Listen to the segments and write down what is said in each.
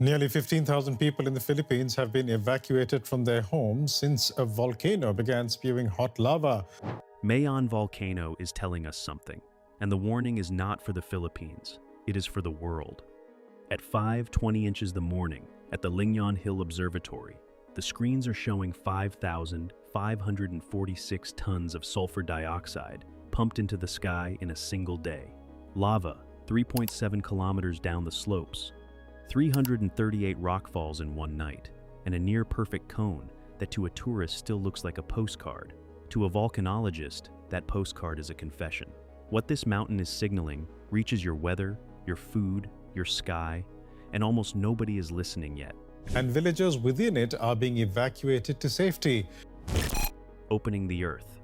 Nearly 15,000 people in the Philippines have been evacuated from their homes since a volcano began spewing hot lava. Mayon Volcano is telling us something, and the warning is not for the Philippines, it is for the world. At 5:20 inches the morning, at the Ligñon Hill Observatory, the screens are showing 5,546 tons of sulfur dioxide pumped into the sky in a single day. Lava, 3.7 kilometers down the slopes, 338 rockfalls in one night, and a near-perfect cone that to a tourist still looks like a postcard. To a volcanologist, that postcard is a confession. What this mountain is signaling reaches your weather, your food, your sky, and almost nobody is listening yet. And villagers within it are being evacuated to safety. Opening the earth.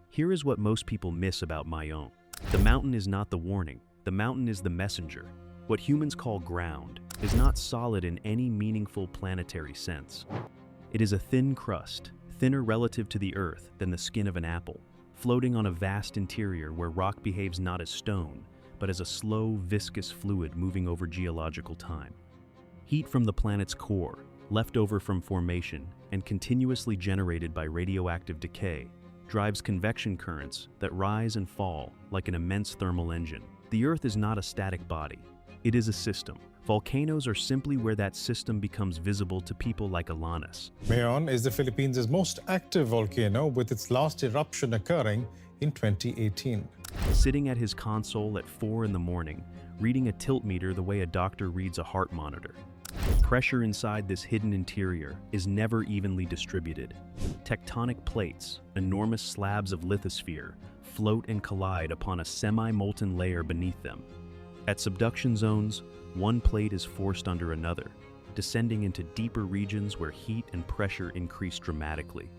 Here is what most people miss about Mayon. The mountain is not the warning, the mountain is the messenger. What humans call ground is not solid in any meaningful planetary sense. It is a thin crust, thinner relative to the earth than the skin of an apple, floating on a vast interior where rock behaves not as stone, but as a slow, viscous fluid moving over geological time. Heat from the planet's core, left over from formation and continuously generated by radioactive decay, drives convection currents that rise and fall like an immense thermal engine. The Earth is not a static body. It is a system. Volcanoes are simply where that system becomes visible to people like Alanis. Mayon is the Philippines' most active volcano, with its last eruption occurring in 2018. Sitting at his console at 4 in the morning, reading a tilt meter the way a doctor reads a heart monitor. Pressure inside this hidden interior is never evenly distributed. Tectonic plates, enormous slabs of lithosphere, float and collide upon a semi-molten layer beneath them. At subduction zones, one plate is forced under another, descending into deeper regions where heat and pressure increase dramatically.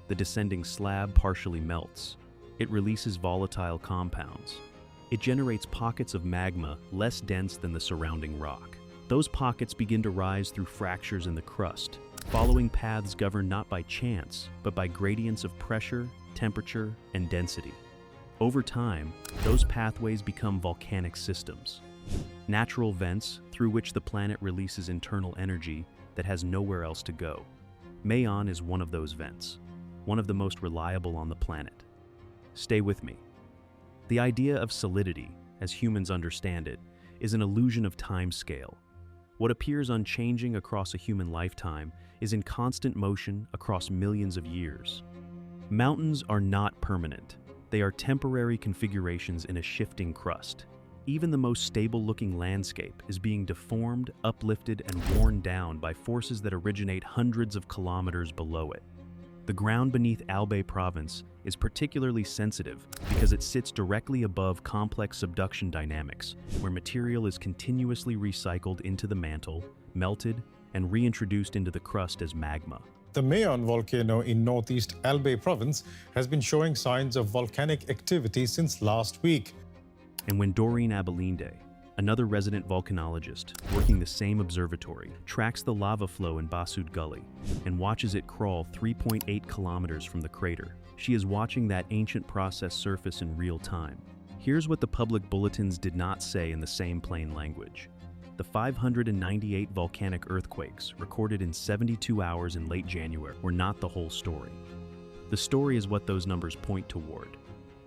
The descending slab partially melts. It releases volatile compounds. It generates pockets of magma less dense than the surrounding rock. Those pockets begin to rise through fractures in the crust, following paths governed not by chance, but by gradients of pressure, temperature, and density. Over time, those pathways become volcanic systems, natural vents through which the planet releases internal energy that has nowhere else to go. Mayon is one of those vents, one of the most reliable on the planet. Stay with me. The idea of solidity, as humans understand it, is an illusion of time scale. What appears unchanging across a human lifetime is in constant motion across millions of years. Mountains are not permanent. They are temporary configurations in a shifting crust. Even the most stable-looking landscape is being deformed, uplifted, and worn down by forces that originate hundreds of kilometers below it. The ground beneath Albay province is particularly sensitive because it sits directly above complex subduction dynamics, where material is continuously recycled into the mantle, melted, and reintroduced into the crust as magma. The Mayon volcano in northeast Albay province has been showing signs of volcanic activity since last week. And when Doreen Abalinde, another resident volcanologist working the same observatory, tracks the lava flow in Basud Gully and watches it crawl 3.8 kilometers from the crater, she is watching that ancient process surface in real time. Here's what the public bulletins did not say in the same plain language. The 598 volcanic earthquakes recorded in 72 hours in late January were not the whole story. The story is what those numbers point toward.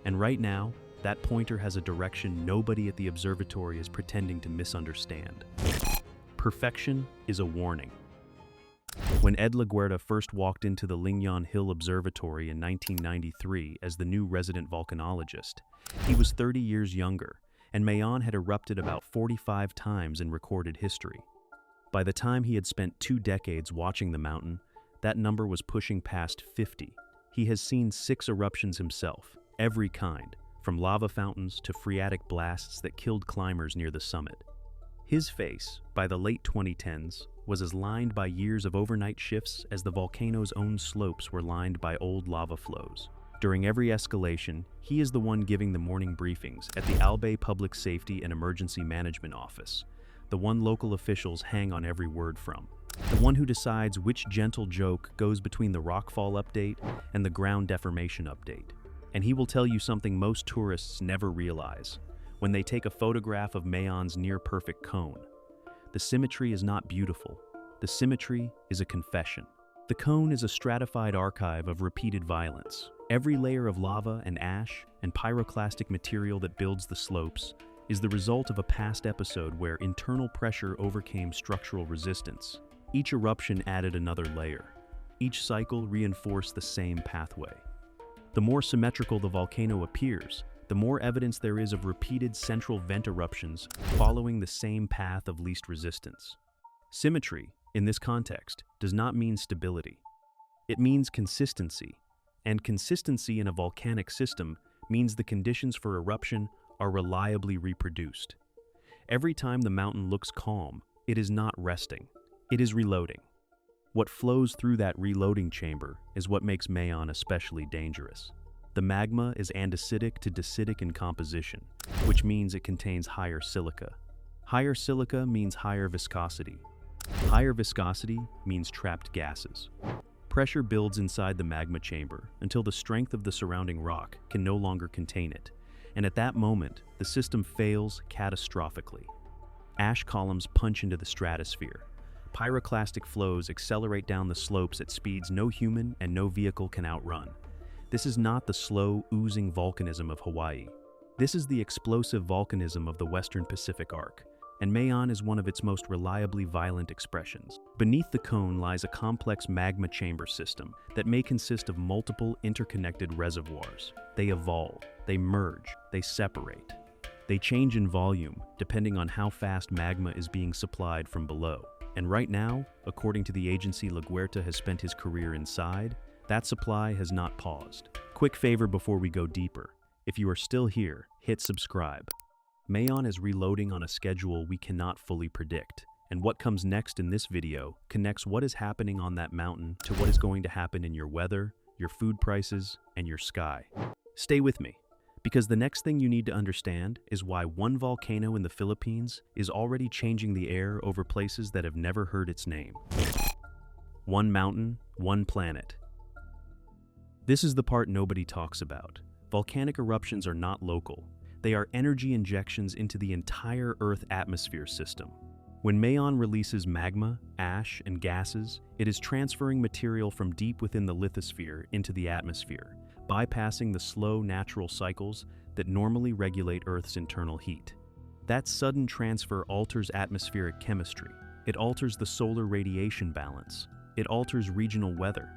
And right now, that pointer has a direction nobody at the observatory is pretending to misunderstand. Perfection is a warning. When Ed LaGuerta first walked into the Ligñon Hill Observatory in 1993 as the new resident volcanologist, he was 30 years younger, and Mayon had erupted about 45 times in recorded history. By the time he had spent 2 decades watching the mountain, that number was pushing past 50. He has seen 6 eruptions himself, every kind, from lava fountains to phreatic blasts that killed climbers near the summit. His face, by the late 2010s, was as lined by years of overnight shifts as the volcano's own slopes were lined by old lava flows. During every escalation, he is the one giving the morning briefings at the Albay Public Safety and Emergency Management Office, the one local officials hang on every word from, the one who decides which gentle joke goes between the rockfall update and the ground deformation update. And he will tell you something most tourists never realize when they take a photograph of Mayon's near-perfect cone. The symmetry is not beautiful. The symmetry is a confession. The cone is a stratified archive of repeated violence. Every layer of lava and ash and pyroclastic material that builds the slopes is the result of a past episode where internal pressure overcame structural resistance. Each eruption added another layer. Each cycle reinforced the same pathway. The more symmetrical the volcano appears, the more evidence there is of repeated central vent eruptions following the same path of least resistance. Symmetry, in this context, does not mean stability. It means consistency, and consistency in a volcanic system means the conditions for eruption are reliably reproduced. Every time the mountain looks calm, it is not resting, it is reloading. What flows through that reloading chamber is what makes Mayon especially dangerous. The magma is andesitic to dacitic in composition, which means it contains higher silica. Higher silica means higher viscosity. Higher viscosity means trapped gases. Pressure builds inside the magma chamber until the strength of the surrounding rock can no longer contain it, and at that moment, the system fails catastrophically. Ash columns punch into the stratosphere. Pyroclastic flows accelerate down the slopes at speeds no human and no vehicle can outrun. This is not the slow, oozing volcanism of Hawaii. This is the explosive volcanism of the Western Pacific Arc, and Mayon is one of its most reliably violent expressions. Beneath the cone lies a complex magma chamber system that may consist of multiple interconnected reservoirs. They evolve, they merge, they separate. They change in volume depending on how fast magma is being supplied from below. And right now, according to the agency LaGuerta has spent his career inside, that supply has not paused. Quick favor before we go deeper. If you are still here, hit subscribe. Mayon is reloading on a schedule we cannot fully predict, and what comes next in this video connects what is happening on that mountain to what is going to happen in your weather, your food prices, and your sky. Stay with me, because the next thing you need to understand is why one volcano in the Philippines is already changing the air over places that have never heard its name. One mountain, one planet. This is the part nobody talks about. Volcanic eruptions are not local. They are energy injections into the entire Earth atmosphere system. When Mayon releases magma, ash, and gases, it is transferring material from deep within the lithosphere into the atmosphere, bypassing the slow natural cycles that normally regulate Earth's internal heat. That sudden transfer alters atmospheric chemistry. It alters the solar radiation balance. It alters regional weather.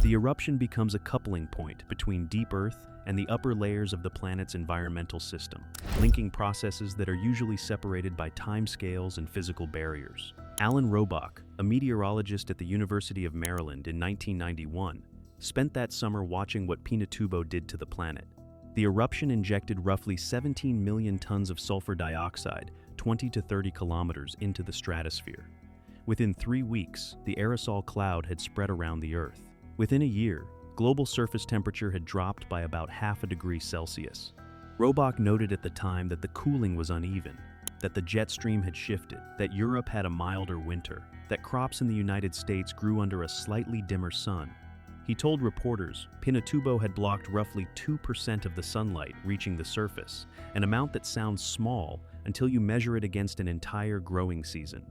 The eruption becomes a coupling point between deep Earth and the upper layers of the planet's environmental system, linking processes that are usually separated by timescales and physical barriers. Alan Robach, a meteorologist at the University of Maryland in 1991, spent that summer watching what Pinatubo did to the planet. The eruption injected roughly 17 million tons of sulfur dioxide 20 to 30 kilometers into the stratosphere. Within 3 weeks, the aerosol cloud had spread around the Earth. Within a year, global surface temperature had dropped by about half a degree Celsius. Robach noted at the time that the cooling was uneven, that the jet stream had shifted, that Europe had a milder winter, that crops in the United States grew under a slightly dimmer sun. He told reporters Pinatubo had blocked roughly 2% of the sunlight reaching the surface, an amount that sounds small until you measure it against an entire growing season.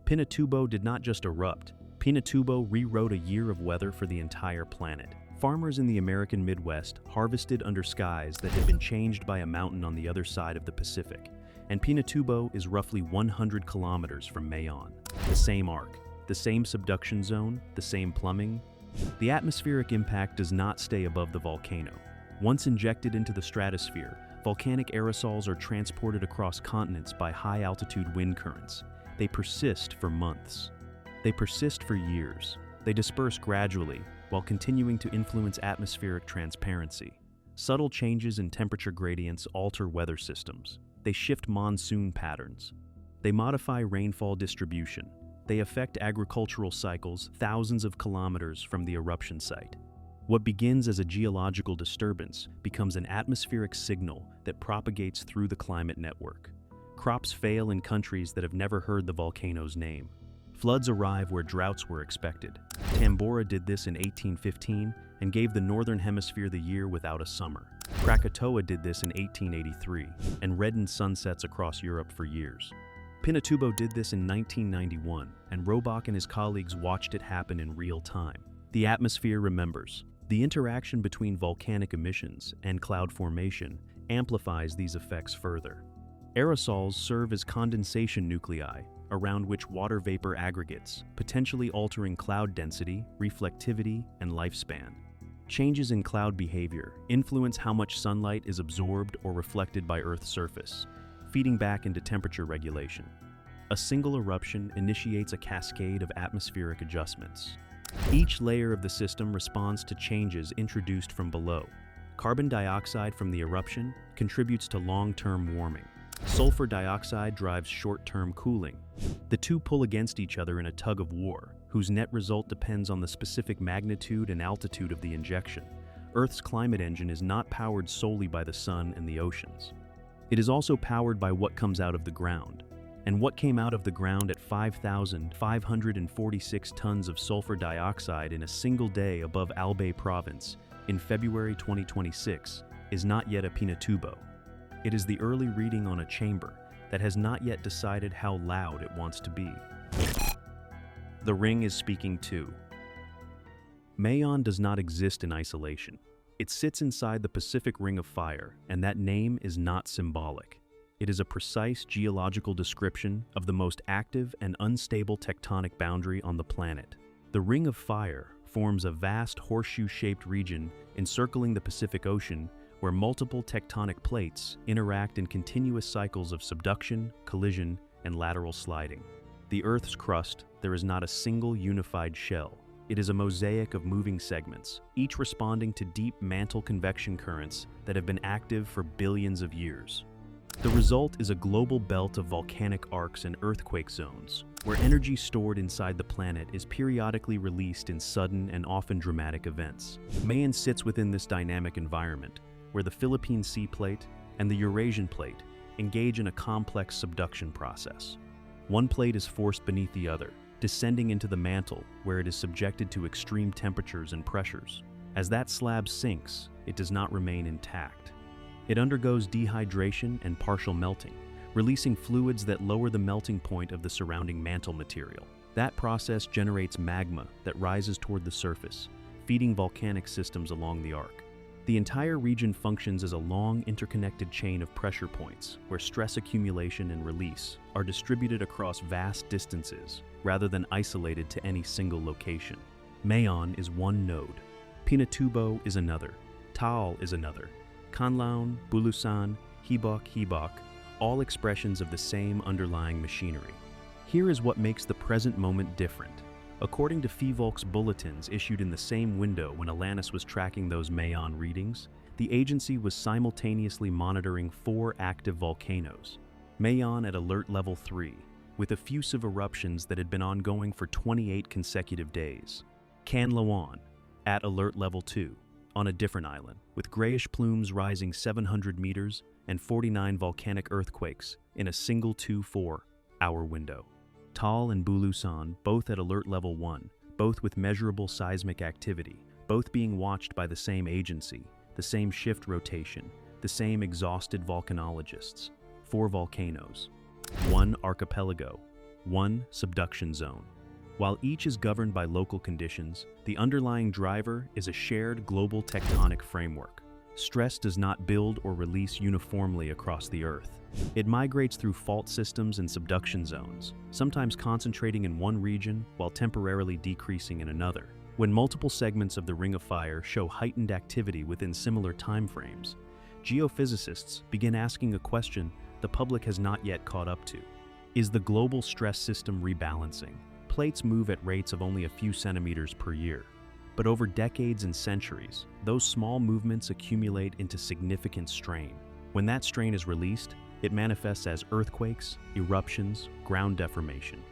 Pinatubo did not just erupt. Pinatubo rewrote a year of weather for the entire planet. Farmers in the American Midwest harvested under skies that had been changed by a mountain on the other side of the Pacific, and Pinatubo is roughly 100 kilometers from Mayon. The same arc, the same subduction zone, the same plumbing. The atmospheric impact does not stay above the volcano. Once injected into the stratosphere, volcanic aerosols are transported across continents by high-altitude wind currents. They persist for months. They persist for years. They disperse gradually while continuing to influence atmospheric transparency. Subtle changes in temperature gradients alter weather systems. They shift monsoon patterns. They modify rainfall distribution. They affect agricultural cycles thousands of kilometers from the eruption site. What begins as a geological disturbance becomes an atmospheric signal that propagates through the climate network. Crops fail in countries that have never heard the volcano's name. Floods arrive where droughts were expected. Tambora did this in 1815 and gave the Northern Hemisphere the year without a summer. Krakatoa did this in 1883 and reddened sunsets across Europe for years. Pinatubo did this in 1991, and Robach and his colleagues watched it happen in real time. The atmosphere remembers. The interaction between volcanic emissions and cloud formation amplifies these effects further. Aerosols serve as condensation nuclei around which water vapor aggregates, potentially altering cloud density, reflectivity, and lifespan. Changes in cloud behavior influence how much sunlight is absorbed or reflected by Earth's surface, feeding back into temperature regulation. A single eruption initiates a cascade of atmospheric adjustments. Each layer of the system responds to changes introduced from below. Carbon dioxide from the eruption contributes to long-term warming. Sulfur dioxide drives short-term cooling. The two pull against each other in a tug of war, whose net result depends on the specific magnitude and altitude of the injection. Earth's climate engine is not powered solely by the sun and the oceans. It is also powered by what comes out of the ground. And what came out of the ground at 5,546 tons of sulfur dioxide in a single day above Albay province in February 2026 is not yet a Pinatubo. It is the early reading on a chamber that has not yet decided how loud it wants to be. The ring is speaking too. Mayon does not exist in isolation. It sits inside the Pacific Ring of Fire, and that name is not symbolic. It is a precise geological description of the most active and unstable tectonic boundary on the planet. The Ring of Fire forms a vast horseshoe-shaped region encircling the Pacific Ocean where multiple tectonic plates interact in continuous cycles of subduction, collision, and lateral sliding. The Earth's crust, there is not a single unified shell. It is a mosaic of moving segments, each responding to deep mantle convection currents that have been active for billions of years. The result is a global belt of volcanic arcs and earthquake zones, where energy stored inside the planet is periodically released in sudden and often dramatic events. Mayon sits within this dynamic environment, where the Philippine Sea Plate and the Eurasian Plate engage in a complex subduction process. One plate is forced beneath the other, descending into the mantle where it is subjected to extreme temperatures and pressures. As that slab sinks, it does not remain intact. It undergoes dehydration and partial melting, releasing fluids that lower the melting point of the surrounding mantle material. That process generates magma that rises toward the surface, feeding volcanic systems along the arc. The entire region functions as a long, interconnected chain of pressure points, where stress accumulation and release are distributed across vast distances, rather than isolated to any single location. Mayon is one node. Pinatubo is another. Taal is another. Canlaon, Bulusan, Hibok, all expressions of the same underlying machinery. Here is what makes the present moment different. According to FIVOLC's bulletins issued in the same window when Alanis was tracking those Mayon readings, the agency was simultaneously monitoring 4 active volcanoes. Mayon at alert level 3, with effusive eruptions that had been ongoing for 28 consecutive days. Canlaon at alert level 2, on a different island, with grayish plumes rising 700 meters and 49 volcanic earthquakes in a single 24-hour window. Taal and Bulusan, both at alert level 1, both with measurable seismic activity, both being watched by the same agency, the same shift rotation, the same exhausted volcanologists. 4 volcanoes, 1 archipelago, 1 subduction zone. While each is governed by local conditions, the underlying driver is a shared global tectonic framework. Stress does not build or release uniformly across the Earth. It migrates through fault systems and subduction zones, sometimes concentrating in one region while temporarily decreasing in another. When multiple segments of the Ring of Fire show heightened activity within similar timeframes, geophysicists begin asking a question the public has not yet caught up to. Is the global stress system rebalancing? Plates move at rates of only a few centimeters per year. But over decades and centuries, those small movements accumulate into significant strain. When that strain is released, it manifests as earthquakes, eruptions, ground deformation.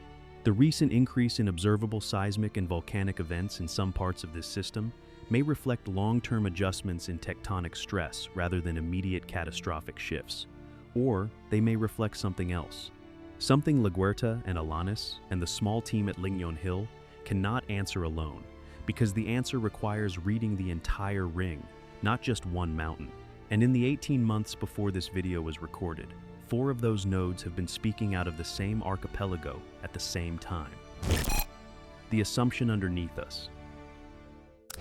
The recent increase in observable seismic and volcanic events in some parts of this system may reflect long-term adjustments in tectonic stress rather than immediate catastrophic shifts. Or they may reflect something else. Something LaGuerta and Alanis and the small team at Ligñon Hill cannot answer alone, because the answer requires reading the entire ring, not just one mountain. And in the 18 months before this video was recorded, 4 of those nodes have been speaking out of the same archipelago at the same time. The assumption underneath us.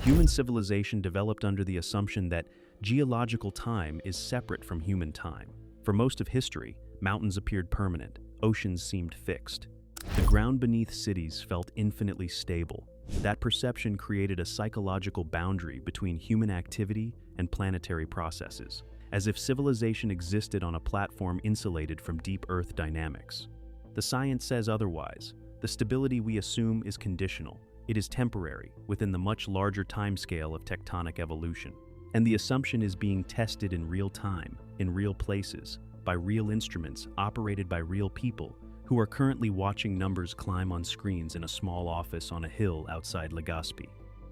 Human civilization developed under the assumption that geological time is separate from human time. For most of history, mountains appeared permanent, oceans seemed fixed. The ground beneath cities felt infinitely stable. That perception created a psychological boundary between human activity and planetary processes, as if civilization existed on a platform insulated from deep Earth dynamics. The science says otherwise. The stability we assume is conditional. It is temporary, within the much larger timescale of tectonic evolution. And the assumption is being tested in real time, in real places, by real instruments operated by real people who are currently watching numbers climb on screens in a small office on a hill outside Legazpi.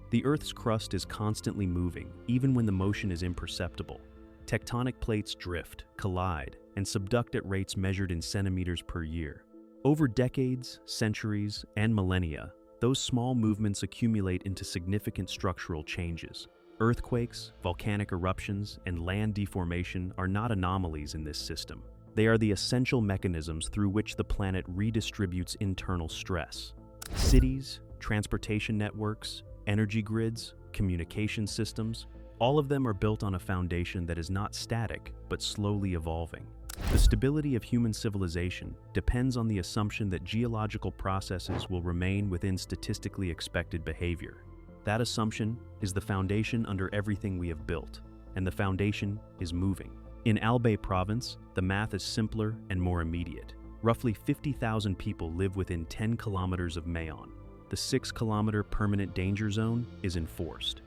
The Earth's crust is constantly moving, even when the motion is imperceptible. Tectonic plates drift, collide, and subduct at rates measured in centimeters per year. Over decades, centuries, and millennia, those small movements accumulate into significant structural changes. Earthquakes, volcanic eruptions, and land deformation are not anomalies in this system. They are the essential mechanisms through which the planet redistributes internal stress. Cities, transportation networks, energy grids, communication systems, all of them are built on a foundation that is not static, but slowly evolving. The stability of human civilization depends on the assumption that geological processes will remain within statistically expected behavior. That assumption is the foundation under everything we have built, and the foundation is moving. In Albay province, the math is simpler and more immediate. Roughly 50,000 people live within 10 kilometers of Mayon. The 6-kilometer permanent danger zone is enforced.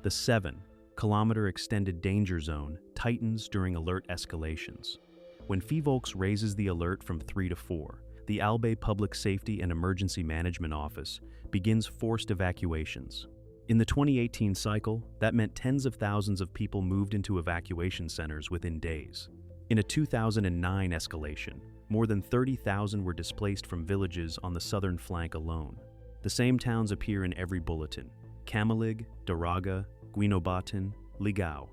The 7-kilometer extended danger zone tightens during alert escalations. When FIVOLX raises the alert from 3 to 4, the Albay Public Safety and Emergency Management Office begins forced evacuations. In the 2018 cycle, that meant tens of thousands of people moved into evacuation centers within days. In a 2009 escalation, more than 30,000 were displaced from villages on the southern flank alone. The same towns appear in every bulletin: Camalig, Daraga, Guinobatin, Ligao,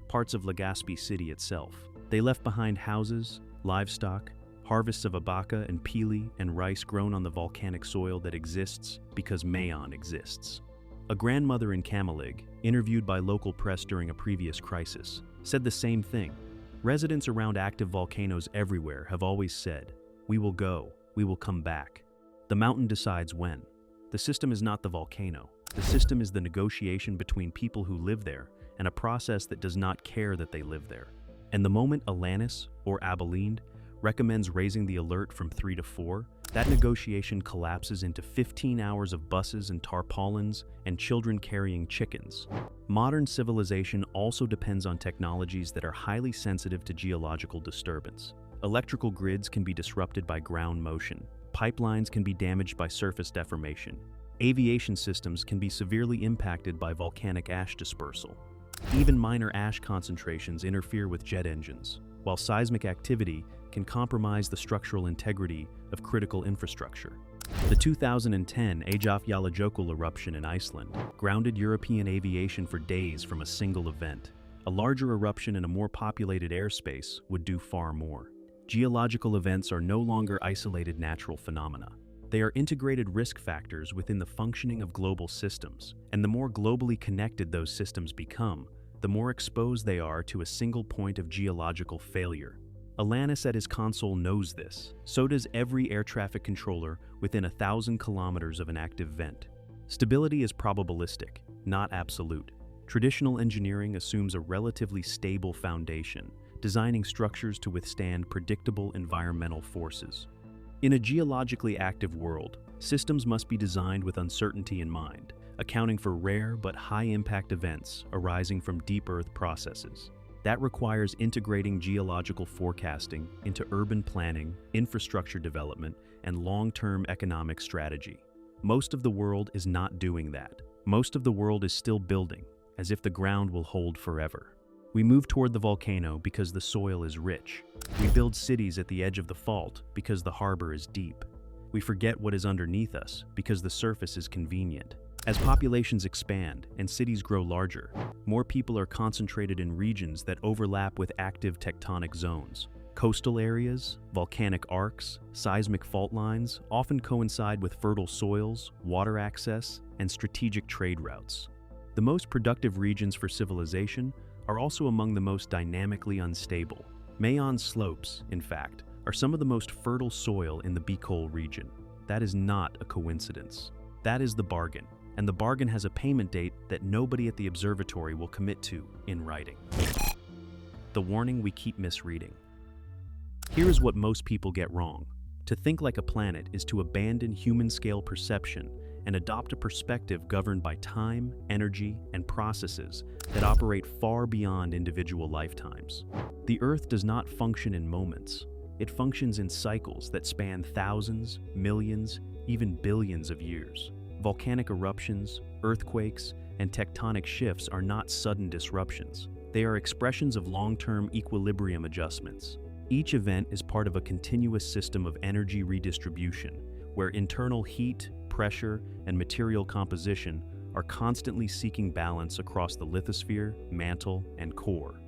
parts of Legazpi city itself. They left behind houses, livestock, harvests of abaca and pili and rice grown on the volcanic soil that exists because Mayon exists. A grandmother in Camalig, interviewed by local press during a previous crisis, said the same thing. Residents around active volcanoes everywhere have always said, "We will go, we will come back." The mountain decides when. The system is not the volcano. The system is the negotiation between people who live there and a process that does not care that they live there. And the moment Alanis or Abilene recommends raising the alert from 3 to 4, that negotiation collapses into 15 hours of buses and tarpaulins and children carrying chickens. Modern civilization also depends on technologies that are highly sensitive to geological disturbance. Electrical grids can be disrupted by ground motion. Pipelines can be damaged by surface deformation. Aviation systems can be severely impacted by volcanic ash dispersal. Even minor ash concentrations interfere with jet engines, while seismic activity can compromise the structural integrity of critical infrastructure. The 2010 Eyjafjallajökull eruption in Iceland grounded European aviation for days from a single event. A larger eruption in a more populated airspace would do far more. Geological events are no longer isolated natural phenomena. They are integrated risk factors within the functioning of global systems, and the more globally connected those systems become, the more exposed they are to a single point of geological failure. Alanis at his console knows this. So does every air traffic controller within 1,000 kilometers of an active vent. Stability is probabilistic, not absolute. Traditional engineering assumes a relatively stable foundation, designing structures to withstand predictable environmental forces. In a geologically active world, systems must be designed with uncertainty in mind, accounting for rare but high-impact events arising from deep Earth processes. That requires integrating geological forecasting into urban planning, infrastructure development, and long-term economic strategy. Most of the world is not doing that. Most of the world is still building, as if the ground will hold forever. We move toward the volcano because the soil is rich. We build cities at the edge of the fault because the harbor is deep. We forget what is underneath us because the surface is convenient. As populations expand and cities grow larger, more people are concentrated in regions that overlap with active tectonic zones. Coastal areas, volcanic arcs, seismic fault lines often coincide with fertile soils, water access, and strategic trade routes. The most productive regions for civilization are also among the most dynamically unstable. Mayon slopes, in fact, are some of the most fertile soil in the Bicol region. That is not a coincidence. That is the bargain, and the bargain has a payment date that nobody at the observatory will commit to in writing. The warning we keep misreading. Here is what most people get wrong. To think like a planet is to abandon human-scale perception and adopt a perspective governed by time, energy, and processes that operate far beyond individual lifetimes. The Earth does not function in moments. It functions in cycles that span thousands, millions, even billions of years. Volcanic eruptions, earthquakes, and tectonic shifts are not sudden disruptions. They are expressions of long-term equilibrium adjustments. Each event is part of a continuous system of energy redistribution, where internal heat, pressure, and material composition are constantly seeking balance across the lithosphere, mantle, and core.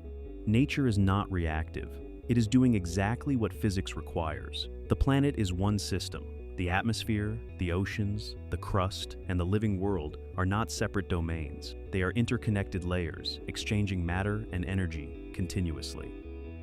Nature is not reactive. It is doing exactly what physics requires. The planet is one system. The atmosphere, the oceans, the crust, and the living world are not separate domains. They are interconnected layers, exchanging matter and energy continuously.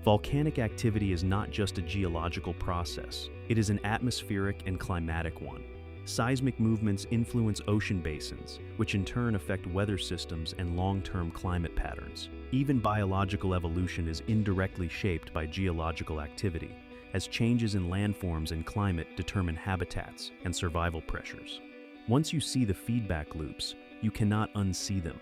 Volcanic activity is not just a geological process. It is an atmospheric and climatic one. Seismic movements influence ocean basins, which in turn affect weather systems and long-term climate patterns. Even biological evolution is indirectly shaped by geological activity, as changes in landforms and climate determine habitats and survival pressures. Once you see the feedback loops, you cannot unsee them.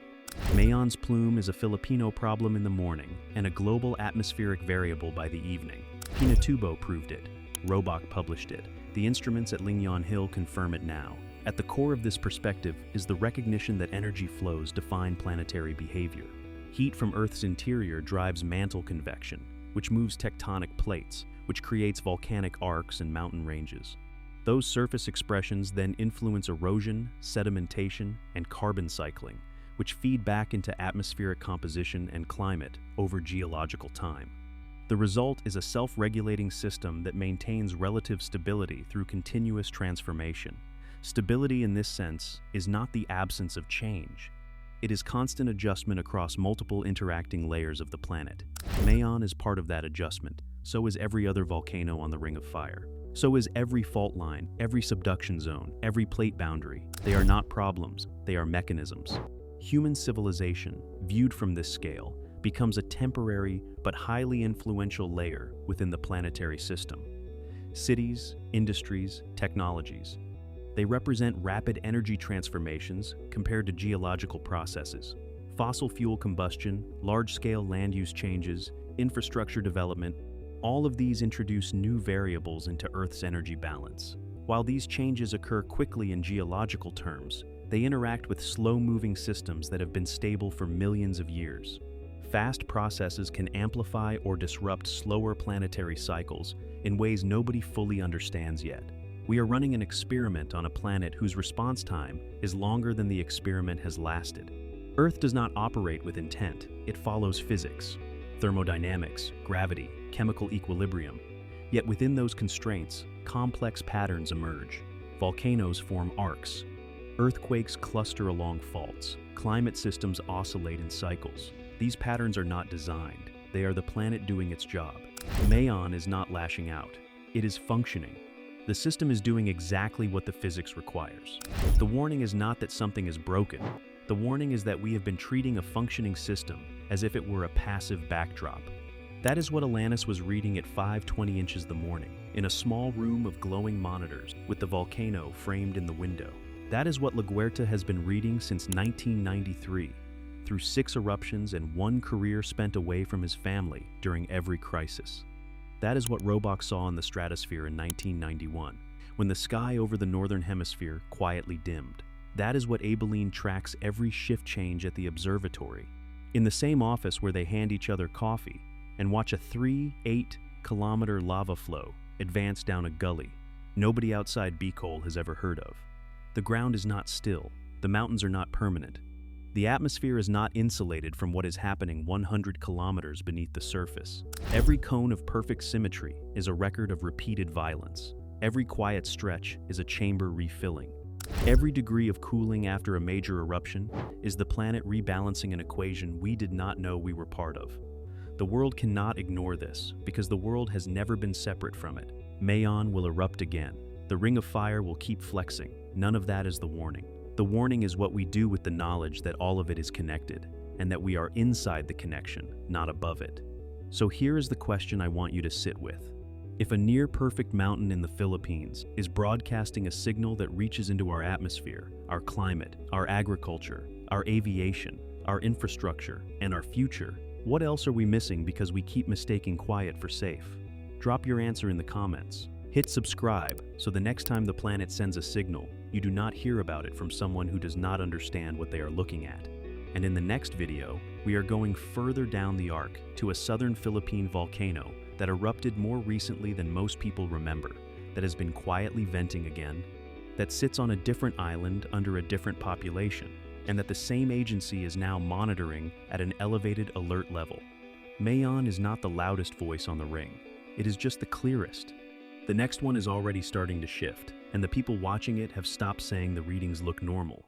Mayon's plume is a Filipino problem in the morning and a global atmospheric variable by the evening. Pinatubo proved it. Roebuck published it. The instruments at Ligñon Hill confirm it now. At the core of this perspective is the recognition that energy flows define planetary behavior. Heat from Earth's interior drives mantle convection, which moves tectonic plates, which creates volcanic arcs and mountain ranges. Those surface expressions then influence erosion, sedimentation, and carbon cycling, which feed back into atmospheric composition and climate over geological time. The result is a self-regulating system that maintains relative stability through continuous transformation. Stability in this sense is not the absence of change. It is constant adjustment across multiple interacting layers of the planet. Mayon is part of that adjustment. So is every other volcano on the Ring of Fire. So is every fault line, every subduction zone, every plate boundary. They are not problems, they are mechanisms. Human civilization, viewed from this scale, becomes a temporary but highly influential layer within the planetary system. Cities, industries, technologies. They represent rapid energy transformations compared to geological processes. Fossil fuel combustion, large-scale land use changes, infrastructure development, all of these introduce new variables into Earth's energy balance. While these changes occur quickly in geological terms, they interact with slow-moving systems that have been stable for millions of years. Fast processes can amplify or disrupt slower planetary cycles in ways nobody fully understands yet. We are running an experiment on a planet whose response time is longer than the experiment has lasted. Earth does not operate with intent, it follows physics, thermodynamics, gravity, chemical equilibrium. Yet within those constraints, complex patterns emerge. Volcanoes form arcs. Earthquakes cluster along faults. Climate systems oscillate in cycles. These patterns are not designed. They are the planet doing its job. Mayon is not lashing out. It is functioning. The system is doing exactly what the physics requires. The warning is not that something is broken. The warning is that we have been treating a functioning system as if it were a passive backdrop. That is what Alanis was reading at 5:20 inches the morning, in a small room of glowing monitors with the volcano framed in the window. That is what LaGuerta has been reading since 1993, through 6 eruptions and 1 career spent away from his family during every crisis. That is what Roebuck saw in the stratosphere in 1991, when the sky over the northern hemisphere quietly dimmed. That is what Aibileen tracks every shift change at the observatory, in the same office where they hand each other coffee and watch a 3-8-kilometer lava flow advance down a gully nobody outside Bicol has ever heard of. The ground is not still. The mountains are not permanent. The atmosphere is not insulated from what is happening 100 kilometers beneath the surface. Every cone of perfect symmetry is a record of repeated violence. Every quiet stretch is a chamber refilling. Every degree of cooling after a major eruption is the planet rebalancing an equation we did not know we were part of. The world cannot ignore this because the world has never been separate from it. Mayon will erupt again. The ring of fire will keep flexing. None of that is the warning. The warning is what we do with the knowledge that all of it is connected and that we are inside the connection, not above it. So here is the question I want you to sit with. If a near-perfect mountain in the Philippines is broadcasting a signal that reaches into our atmosphere, our climate, our agriculture, our aviation, our infrastructure, and our future, what else are we missing because we keep mistaking quiet for safe? Drop your answer in the comments. Hit subscribe so the next time the planet sends a signal, you do not hear about it from someone who does not understand what they are looking at. And in the next video, we are going further down the arc to a southern Philippine volcano that erupted more recently than most people remember, that has been quietly venting again, that sits on a different island under a different population, and that the same agency is now monitoring at an elevated alert level. Mayon is not the loudest voice on the ring. It is just the clearest. The next one is already starting to shift, and the people watching it have stopped saying the readings look normal.